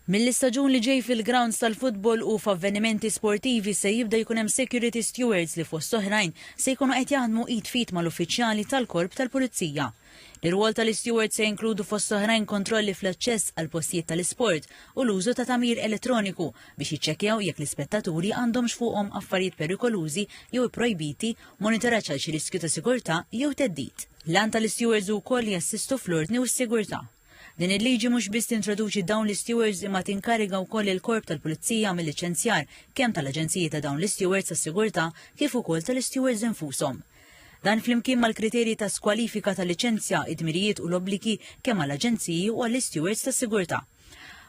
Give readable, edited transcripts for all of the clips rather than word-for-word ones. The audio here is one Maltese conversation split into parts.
Mill-istaġun li ġej fil-grounds tal-futbol u f'avvenimenti sportivi se jibda jkun hemm security stewards li fost oħrajn se jkunu qed jaħdmu id fit mal-uffiċjali tal-korp tal-pulizija. L-irwol tal-stewards se jinkludu fost oħrajn kontrolli fl-aċċess għal postijiet tal-isport u l-użu ta' tamir elettroniku biex jiċċekkjaw jekk l-ispettaturi għandhomx fuqhom affarijiet perikolużi jew projbiti, monitoraġġ għal xi riskju ta' sigurtà jew teddid. L-għan tal-stewards ukoll jassistu fl-ordni u s-sigurtà. Din il-liġi mhux biss tintroduċi dawn l-stewards imma tinkariga wkoll il-korp tal-pulizija mill-liċenzjar kemm tal-aġenziji ta' dawn l-stewards tas-sigurtà kif ukoll tal-stewards infushom. Dan flimkien mal-kriterji ta' skwalifika tal-liċenzja, id-dmirijiet u l-obbligi kemm għall-aġenziji u għall-stewards tas-sigurtà.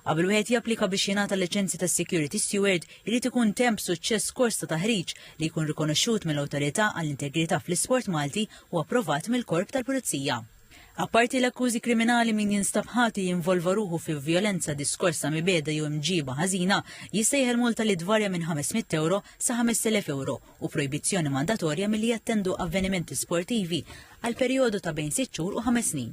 Qabel wieħed japplika biex jingħata l-liċenzja tas-security steward, irid ikun temp suċċess kors ta' taħriġ li jkun rikonoxxut mill-Awtorità għall-Integrità fl-Isport Malti u approvat mill-Korp tal-Pulizija. Apparti l-akkużi kriminali min jinstab ħati jinvolva ruħu fi vjolenza, diskorsa mibeda jew imġiba ħażina jista' jieħel multa li tvarja minn 500 euro sa 5,000 euro u projbizzjoni mandatorja milli jattendu avvenimenti sportivi għal perjodu ta' bejn 6 xhur u 5 snin.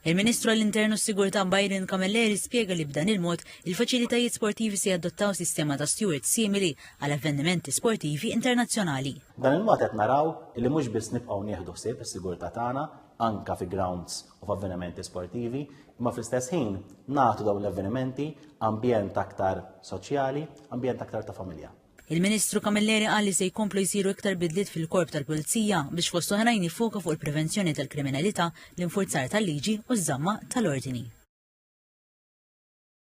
Il-Ministru għall-Internu s-Sigurtà Byron Camilleri spjega li b'dan il-mod il-faċilitajiet sportivi se jadottaw sistema ta' stewards simili għal avvenimenti sportivi internazzjonali. Dan il-mod qed naraw li mhux biss nibqgħu nieħdu ħsieb is-sigurtà tagħna anka fi grounds u f'avvenimenti sportivi, imma fl-istess ħin nagħtu dawn l-avvenimenti ambjent aktar soċjali, ambjent aktar ta' familja. Il-Ministru Camilleri qal li se jkomplu jsiru iktar bidliet fil-korp tal-Pulizija biex fost oħrajn jiffoka fuq il-prevenzjoni tal-kriminalità, l-infurzar tal-liġi u ż-żamma tal-ordini.